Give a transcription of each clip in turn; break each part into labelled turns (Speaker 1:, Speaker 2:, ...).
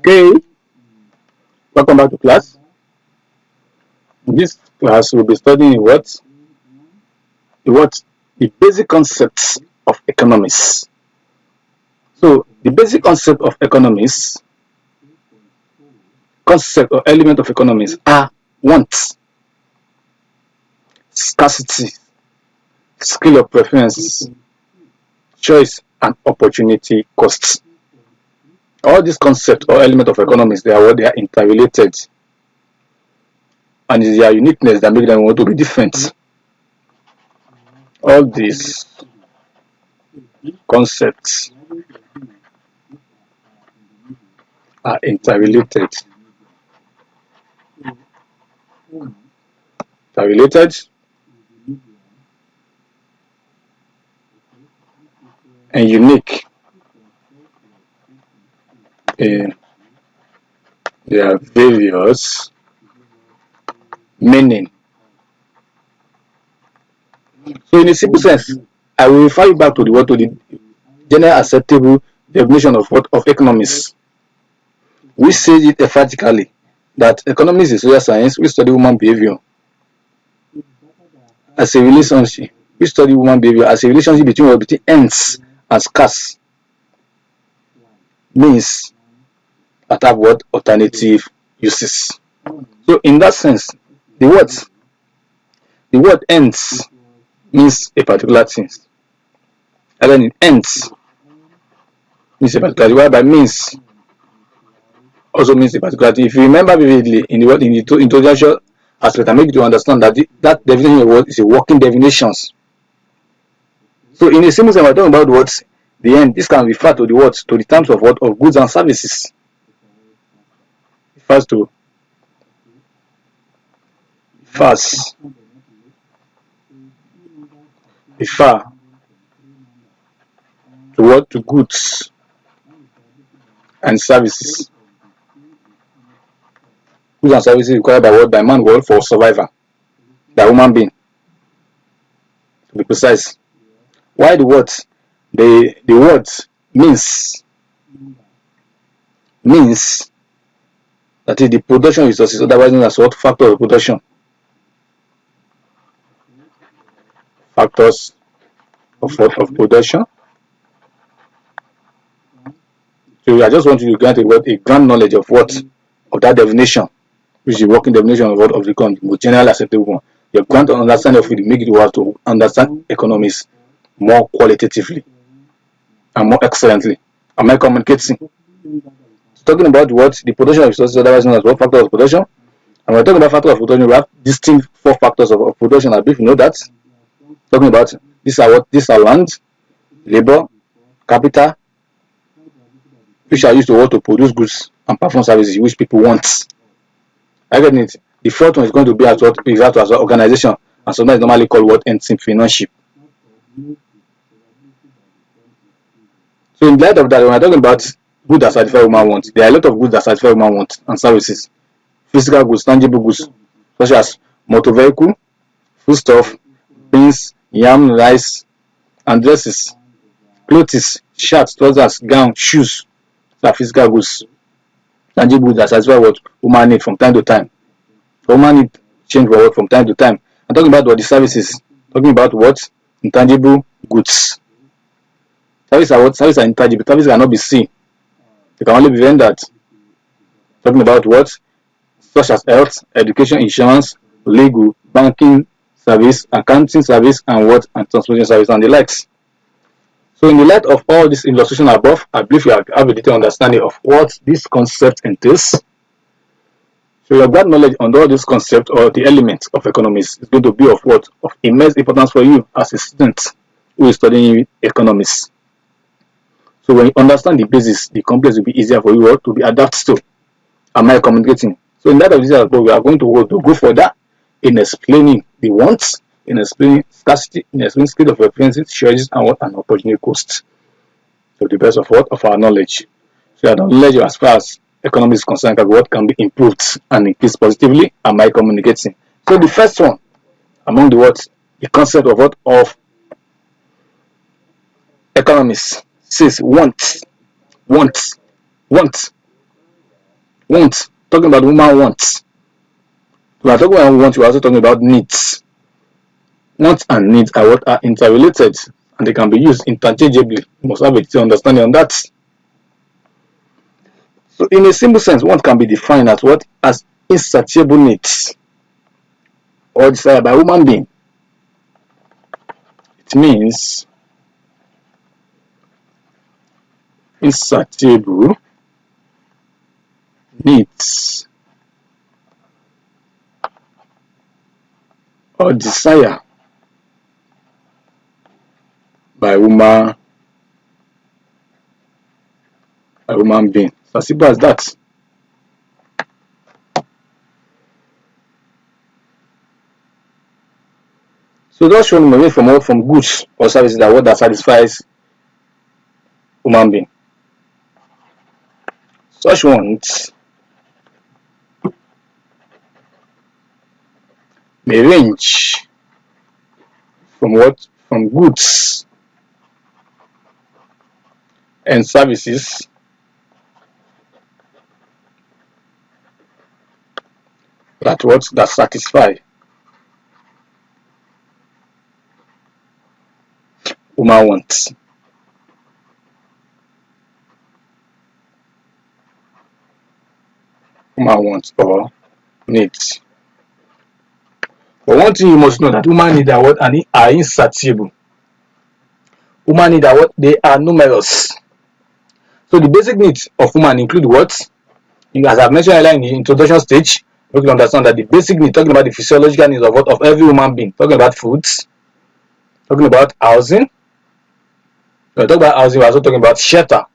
Speaker 1: Okay, welcome back to class. In this class, we'll be studying what the basic concepts of economics. So, the basic concept or element of economics are wants, scarcity, skill of preferences, choice, and opportunity costs. All these concepts or element of economics, they are interrelated, and it's their uniqueness that make them want to be different. All these concepts are interrelated and unique in their various meaning. So, in a simple sense, I will refer you back to the general acceptable definition of economics. We say it emphatically that economics is social science. We study human behavior as a relationship. We study human behavior as a relationship between ends and scarce means that have what alternative uses. So, in that sense, the word ends means a particular thing. And then it ends means a particular thing, whereby means also means a particular thing. If you remember vividly in the introduction aspect, I make you to understand that that definition of word is a working definitions. So, in a simple sense, we're talking about what the end. This can refer to the terms of what of goods and services. Refers to refer to what to goods and services. Goods and services required by man world for survival, by human being, to be precise. Why the words? The words means that is the production resources, otherwise known as what factor of production. Factors of production. So I just want you to grant a grand knowledge of that definition, which is the working definition of the most generally acceptable one. Your grand understanding of it make it have to understand economics more qualitatively and more excellently. Am I communicating? Talking about the production of resources, otherwise known as what factor of production. And we're talking about factor of production, we have distinct 4 factors of production. I believe you know that. Talking about these are land, labor, capital, which are used to produce goods and perform services which people want. I get it. The 4th one is going to be as organization, and sometimes normally called entrepreneurship. So, in light of that, when we're talking about goods that satisfy human wants, there are a lot of goods that satisfy human wants and services. Physical goods, tangible goods, such as motor vehicle, foodstuff, beans, yam, rice, and dresses, clothes, shirts, trousers, gown, shoes. These are physical goods. Tangible goods that satisfy what human need from time to time. Human need change for from time to time. I'm talking about the services. Talking about intangible goods. Services are intangible. Services cannot be seen. They can only be rendered. Talking about such as health, education, insurance, legal, banking service, accounting service, and transportation service and the likes. So, in the light of all this illustration above, I believe you have a detailed understanding of what this concept entails. So, you have got knowledge on all these concepts or the elements of economics is going to be of immense importance for you as a student who is studying economics. So, when you understand the basis, the complex will be easier for you to be adapted to. Am I communicating? So, in that of this, we are going to go further in explaining the wants, in explaining scarcity, in explaining skill of preferences, choices, and an opportunity cost. So, the best of our knowledge. So, the knowledge as far as economics is concerned, what can be improved and increased positively. Am I communicating? So, the first one among the concept of economics says want. Want, talking about woman wants. We are talking about want, we are also talking about needs. Wants and needs are what are interrelated and they can be used interchangeably. You must have a clear understanding on that. So in a simple sense, want can be defined as what? As insatiable needs or desired by human being. It means insatiable needs or desire by human being. It's as simple as that. So those shown away from what? From goods or services that what that satisfies human being. Such wants may range from what? From goods and services that what? That satisfy human wants. Human wants or needs. But one thing you must know that human needs are what? And are insatiable. Human needs are what? They are numerous. So the basic needs of human include what? As I've mentioned earlier in the introduction stage, we can understand that the basic needs, talking about the physiological needs of what? Of every human being, talking about foods, talking about housing. When we talk about housing, we're also talking about shelter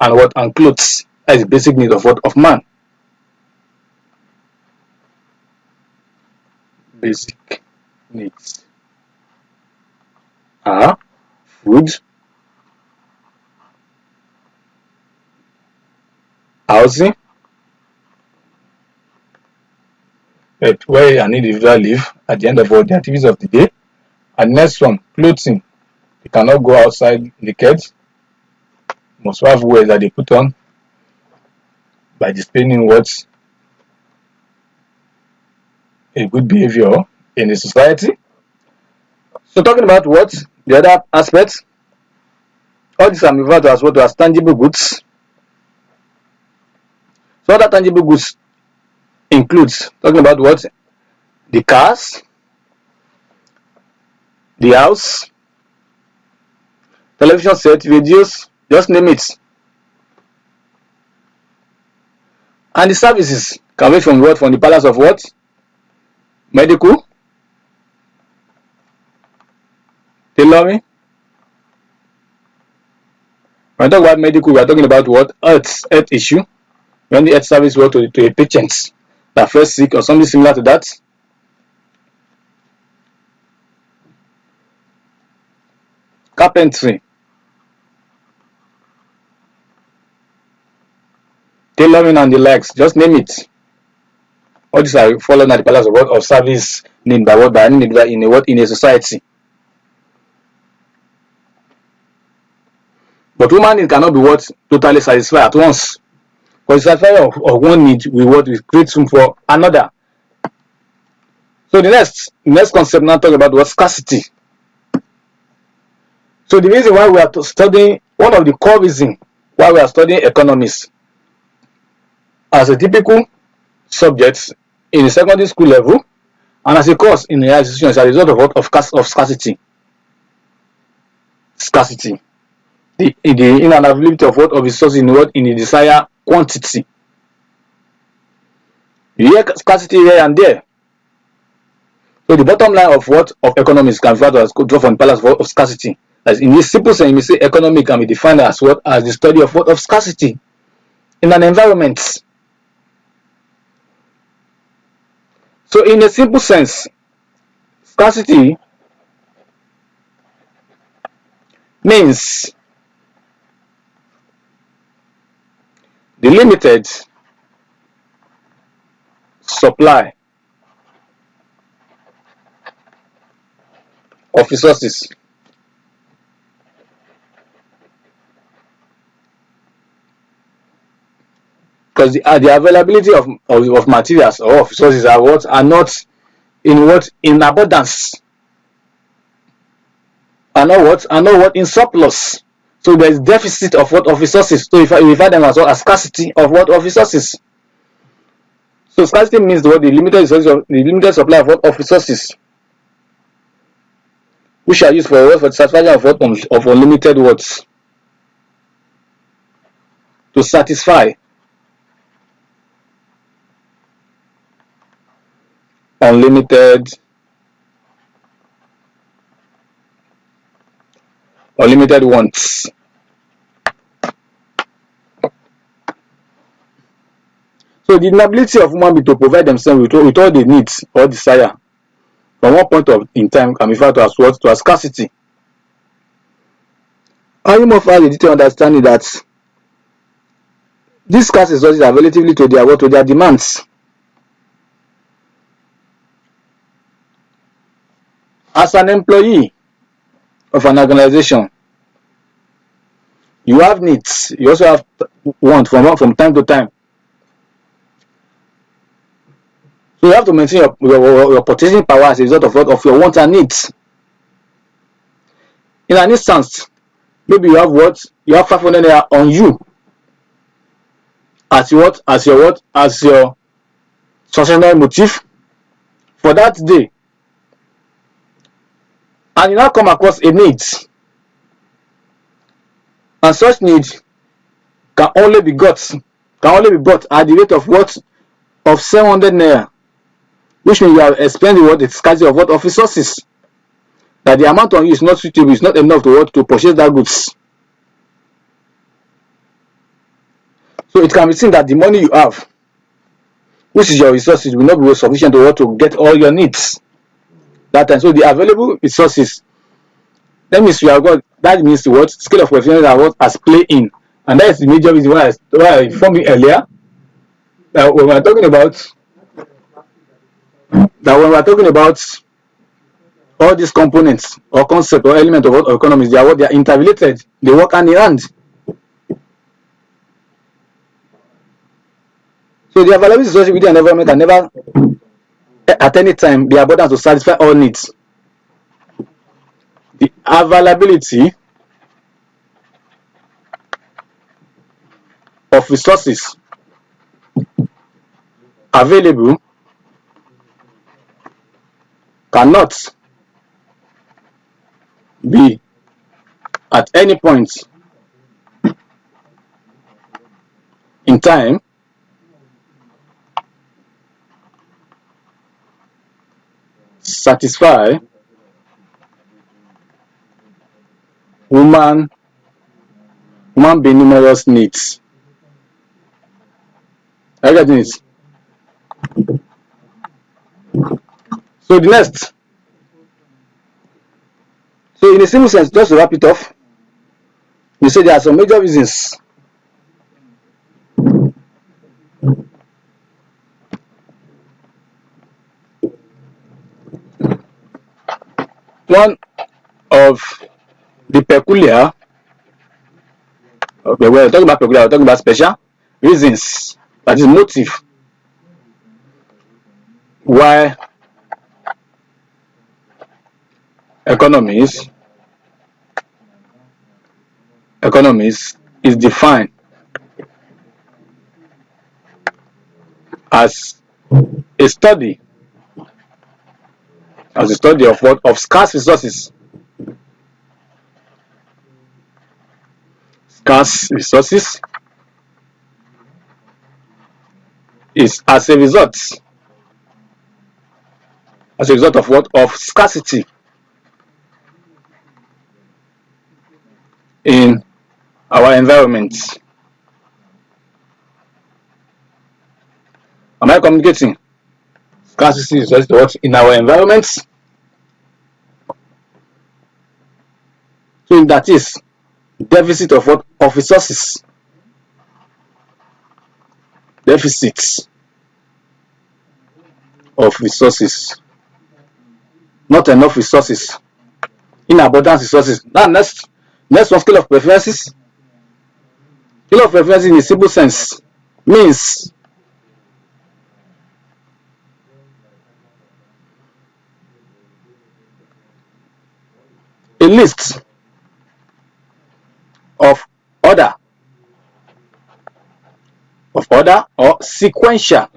Speaker 1: and what? And clothes. That is the basic need of what? Of man. Basic needs are food, housing, where an individual live at the end of all the activities of the day. And next one, clothing. They cannot go outside naked. Must have wear that they put on by displaying what? A good behavior in a society. So talking about what? The other aspects, all these are referred to as what? As tangible goods. So other tangible goods includes talking about what? The cars, the house, television set, radios, just name it. And the services can range from what? From the palace of what? Medical, tailoring. When we talk about medical, we are talking about what? Earth issue. When the earth service work to a patient that first sick or something similar to that. Carpentry, tailoring and the likes, just name it. All these are followed at the palace of what? Of service need by what? By an individual in a what? In a society. But human need cannot be what? Totally satisfied at once. Because the satisfaction of one need will what? Will create room for another. So the next concept now talk about what? Scarcity. So the reason why we are studying, one of the core reasons why we are studying economics as a typical subject in the secondary school level and as a course in the higher institution as a result of what? Of scarcity. Scarcity. The inavailability of what? Of resources in what? In the desired quantity. You hear scarcity here and there. So the bottom line of what? Of economics can refer to as draw from the palace of scarcity. As in this simple sense, you may say economic can be defined as what? As the study of what? Of scarcity in an environment. So in a simple sense, scarcity means the limited supply of resources because the availability of materials or of resources are not in abundance, are not what in surplus. So there is deficit of resources. So if I refer them as well as scarcity of resources. So scarcity means the limited resources the limited supply of resources, which are used for the satisfaction of unlimited words. To satisfy unlimited wants. So the inability of human being to provide themselves with all they need or desire from one point in time can be referred to as what? To as scarcity. And you must have a detailed understanding that these scarce resources are relatively to their demands. As an employee of an organization, you have needs. You also have want from time to time. So you have to maintain your purchasing power as a result of your wants and needs. In an instance, maybe you have 500 naira on you as your sustainable motive for that day, and you now come across a need, and such need can only be bought at the rate of 700 naira, which means you have expended the scarcity of resources, that the amount on you is not suitable, is not enough to purchase that goods. So it can be seen that the money you have, which is your resources, will not be sufficient to get all your needs that time. So the available resources, that means that means what scale of coefficients are what as play in, and that is the major reason why I informed you earlier that when we are talking about all these components or concept or element of economics, they are interrelated. They work hand in hand. So the availability of resources within an environment can never at any time be abundant to satisfy all needs. The availability of resources available cannot be at any point in time satisfy human being numerous needs. Are you getting it? So the next. So in a simple sense, just to wrap it off, we say there are some major reasons one of the peculiar, okay, we're talking about special reasons, that is motive, why economies is defined as a study of scarce resources. Scarce resources is as a result of what? Of scarcity in our environment. Am I communicating? Scarcity is just what? In our environment. So that is deficit of what? Of resources. Deficits of resources. Not enough resources. Inabundant resources. Now next one, scale of preferences. Scale of preferences in a simple sense means a list of order or sequential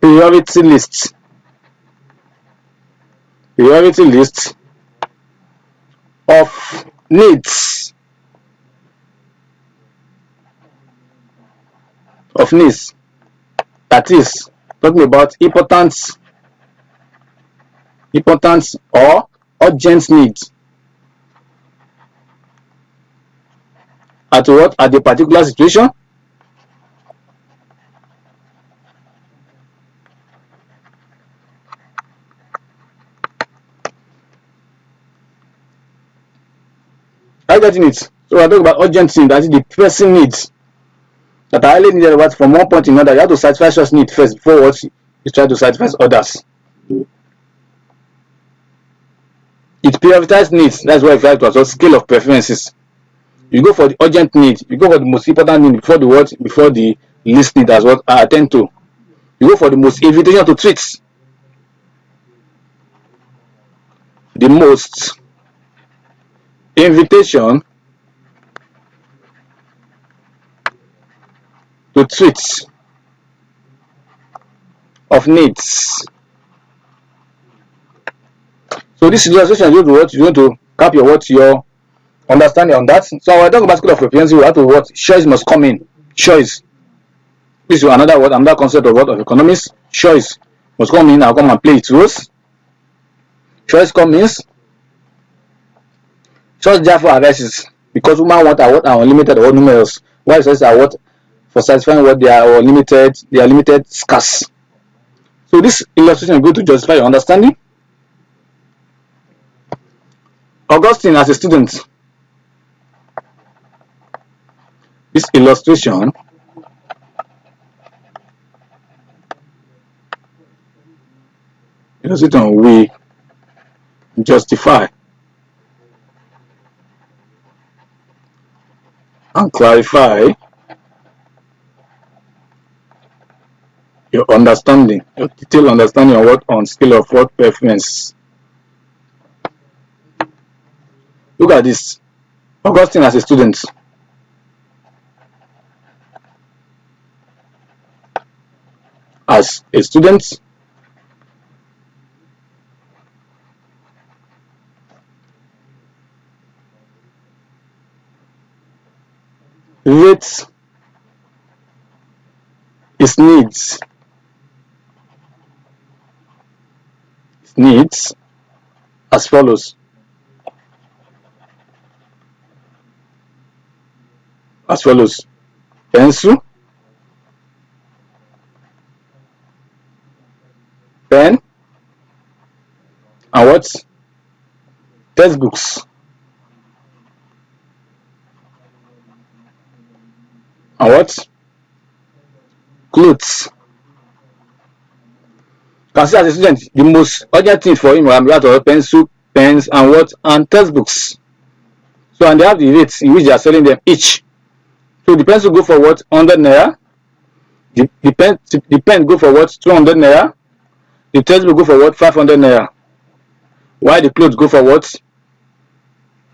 Speaker 1: priority list of needs that is talking about important or urgent needs at the particular situation. Are you getting it? So we're talking about urgent needs, that is the pressing needs that are highly needed from one point to another. You have to satisfy such need first before what you try to satisfy others. It prioritizes needs. That's why I refer to as scale of preferences. You go for the urgent need. You go for the most important need before the least need as what I attend to. You go for the most invitation to treat. The most invitation to treat of needs. So this illustration is what you want to cap your understanding on that. So when I talk about scale of preference, we have to what choice must come in. Choice. This is another concept of economics. Choice must come in and come and play its roles. Choice comes. Choice therefore arises because women want what are unlimited or numerous. While choices are what for satisfying what they are limited, scarce. So this illustration is going to justify your understanding. Augustine as a student. This illustration we justify and clarify your understanding, your detailed understanding of on scale of preference. Look at this. Augustine as a student. Rates his needs as follows. Pencil, pen, and what? Textbooks. And what? Clothes. Consider as a student the most urgent thing for him will be pencil, pens, and what? And textbooks. So and they have the rates in which they are selling them each. So the pencil go for what? 100 naira. The pen go for what? 200 naira. The textbook go for what? 500 naira. While the clothes go for what?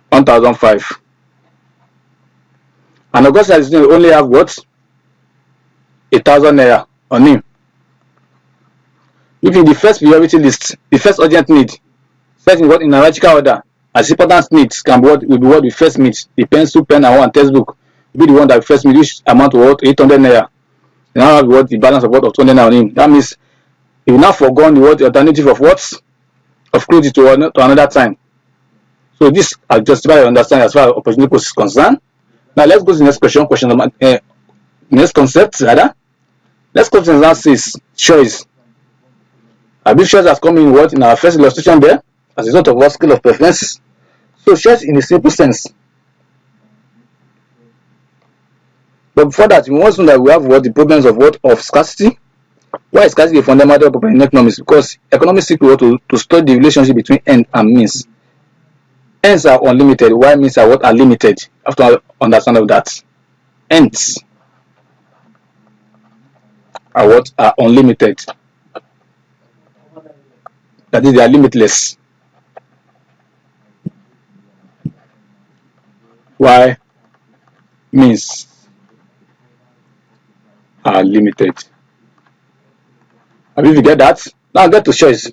Speaker 1: 1,005. And Augustine as a student only have what? 1,000 naira on him. If in the first priority list, the first urgent need, set in what in hierarchical order, as important needs can be what will be what we first meet. The pencil, pen, and one textbook will be the one that we first meet, which amount to what 800 naira. Now have what the balance of what of 200 naira on him. That means he will now forgone the what the alternative of what of clothes to another time. So this I justify your understanding as far as opportunity cost is concerned. Now let's go to the next question. Next concept rather. Next question now says choice. I believe choice has come in what in our first illustration there as a result of what scale of preferences. So choice in a simple sense. But before that, we want to know that we have what the problems of what of scarcity. Why is scarcity a fundamental problem in economics? Because economics seek to study the relationship between end and means. Ends are unlimited, while means are what are limited. You have to understand of that. Ends are what are unlimited. That is, they are limitless. Why means are limited. Have you get that? Now get to choice.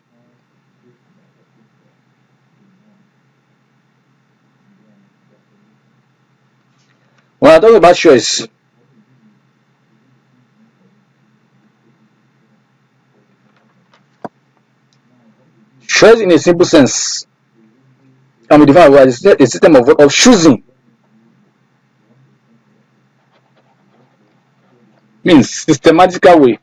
Speaker 1: When I talk about choice, choice in a simple sense can be defined as a system of choosing. Means systematical way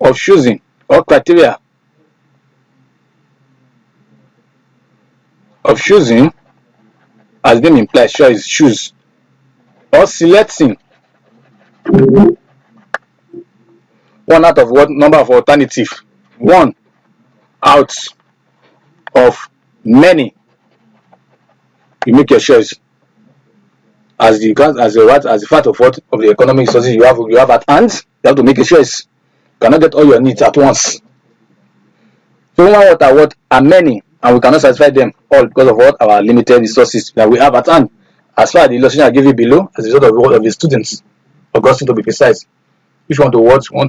Speaker 1: of choosing or criteria of choosing, as name implies, choice, choose, or selecting one out of what number of alternative, one out of many. You make your choice as the fact of what of the economic resources you have at hand. You have to make a choice. You cannot get all your needs at once. So what are many, and we cannot satisfy them all because of what our limited resources that we have at hand. As far as the illustration I give you below, as a result of what of the students, Augustine to be precise, which want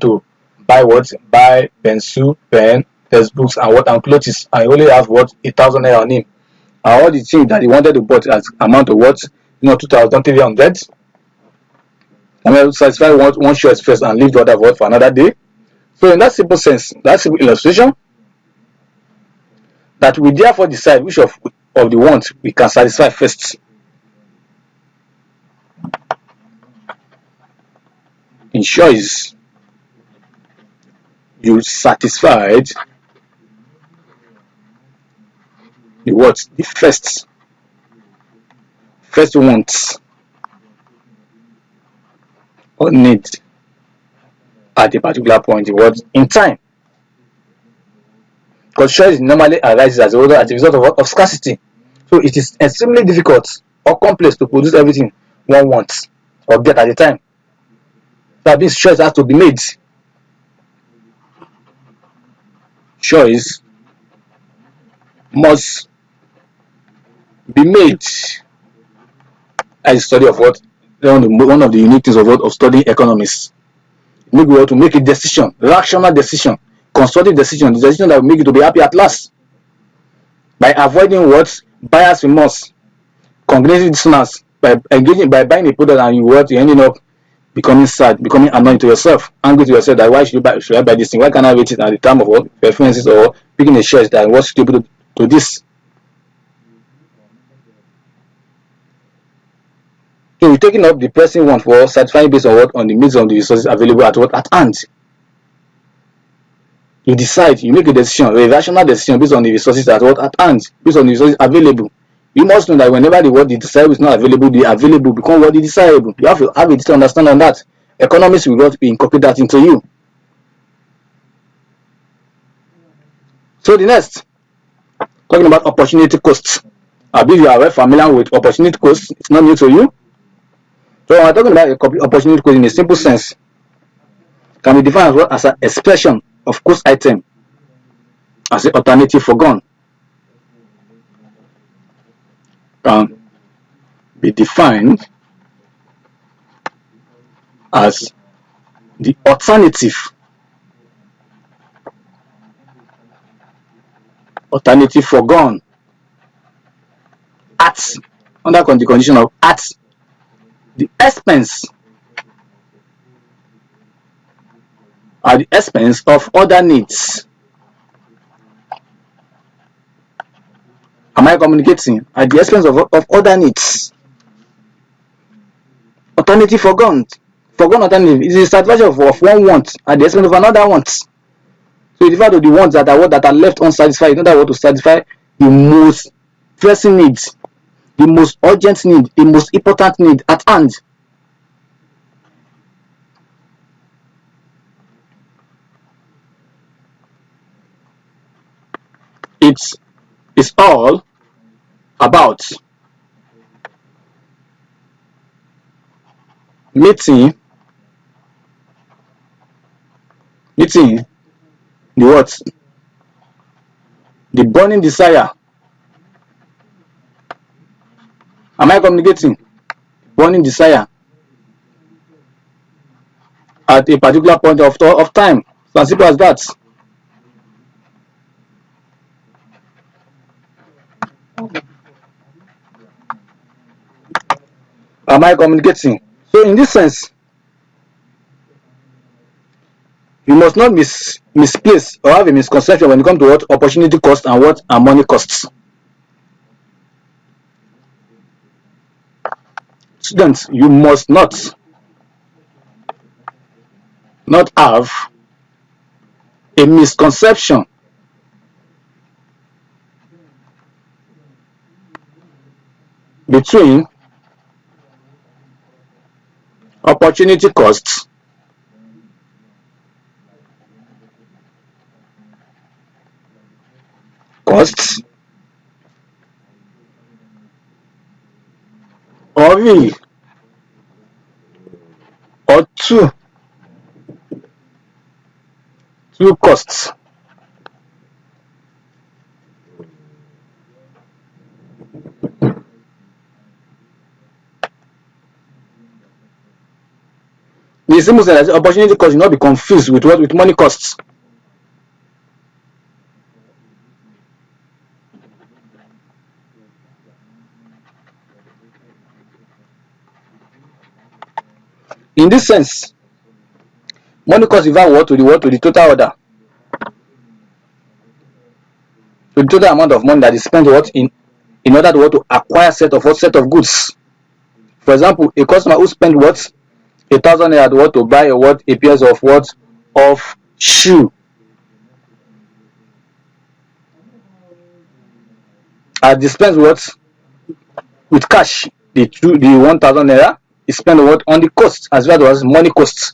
Speaker 1: to buy buy pencil, pen, textbooks, and what and clothes, and he only have what 1,000 naira on him, and all the things that he wanted to buy as amount of what 2,300. I'm going to satisfy one choice first and leave the other what for another day. So in that simple sense, that simple illustration, that we therefore decide which of the wants we can satisfy first. In choice, you satisfied the what? The first want or need at a particular point in time. Because choice normally arises as a result of scarcity. So it is extremely difficult or complex to produce everything one wants or get at a time. That means choice has to be made. Choice must be made. As a study of what one of the unique things of studying economics. Make we to make a decision, rational decision, constructive decision, the decision that will make you to be happy at last. By avoiding what buyer's remorse, cognitive dissonance, by buying a product and you're ending up becoming sad, becoming annoying to yourself, angry to yourself that why should I buy this thing? Why can't I wait it at the time of what preferences or picking a choice that was suitable to this? So you're taking up the pressing one for satisfying based on what on the needs of the resources available at hand. You decide, you make a decision, a rational decision based on the resources at hand, based on the resources available. You must know that whenever the desirable is not available, the available become what the desirable. You have to have a detailed understanding on that. Economics will not be incorporate that into you. So the next, talking about opportunity costs. I believe you are very familiar with opportunity costs. It's not new to you. So when we're talking about opportunity cost in a simple sense, can be defined as an expression of cost item as an alternative forgone. Can be defined as the alternative forgone at under the condition of at the expense of other needs. Am I communicating? At the expense of other needs. Alternative forgone alternative is the satisfaction of one want at the expense of another want. So it refers to the wants that are left unsatisfied in order to satisfy the most pressing needs, the most urgent need, the most important need at hand. It is all about meeting the what? The burning desire. Am I communicating? Burning desire at a particular point of time. So as simple as that. Am I communicating? So in this sense, you must not misplace or have a misconception when it comes to what opportunity cost and what are money costs. Students, you must not have a misconception between opportunity costs or really or two costs. The simple sense that opportunity cost will not be confused with what with money costs. In this sense, money cost refer what to the total order, to the total amount of money that is spent what in order to acquire set of goods. For example, a customer who spent what 1,000 naira to buy a pair of shoe has dispensed with cash the 1,000 naira is spent on the cost as well as money costs.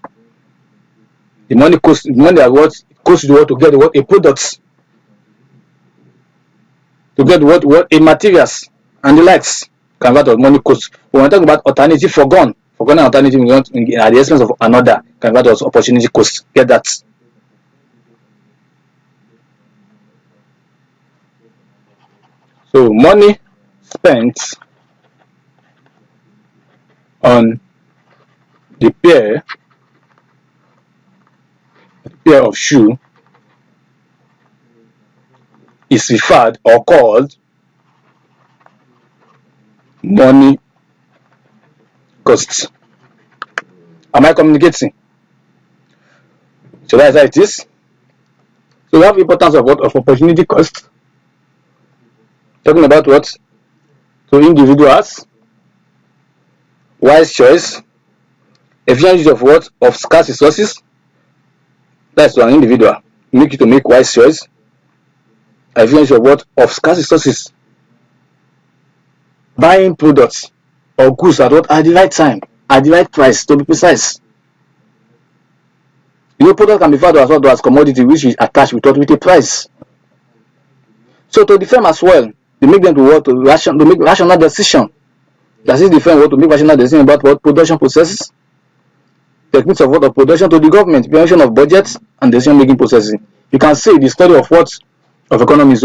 Speaker 1: The money cost, the money that costs to get a product, to get a materials and the likes, convert of money costs. When we're talking about alternative forgone alternative at the expense of another, convert as opportunity cost. Get that? So money spent on the pair of shoe is referred or called money costs. Am I communicating? So that's how it is. So we have the importance of opportunity cost. Talking about what? To individuals, wise choice, efficient use of scarce resources. That's to an individual. Make you to make wise choice. Efficient use of scarce resources. Buying products or goods at the right time, at the right price, to be precise. Product can be referred to as commodity, which is attached with a price. So to the firm as well, they make them to make rational decision. That is the firm to make rational decision about production processes, techniques of production to the government, prevention of budgets and decision making processes. You can see the study of economy is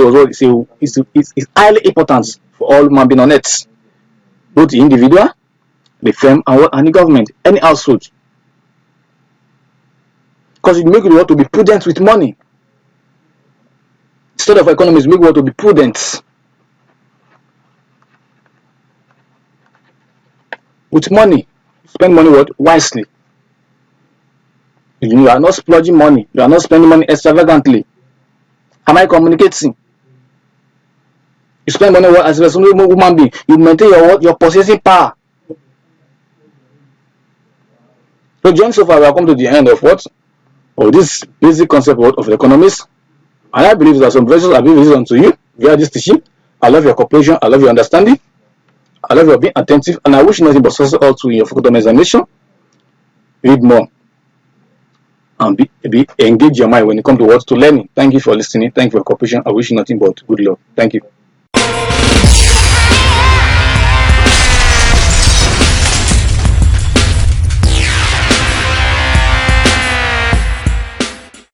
Speaker 1: highly important for all human beings on earth, both the individual, the firm, and the government, any household. Because it makes you to be prudent with money. The study of economy makes you to be prudent with money. Spend money wisely. You are not splurging money. You are not spending money extravagantly. Am I communicating? You spend money as a responsible human being. You maintain your possessing power. So, John, so far we have come to the end of this basic concept of economics. And I believe that some verses have been released to you via this teaching. I love your cooperation. I love your understanding. I love your being attentive. And I wish nothing but success all to your future examination. Read more. and engage your mind when it comes to what to learning. Thank you for listening. Thank you for your cooperation. I wish you nothing but good luck. Thank you.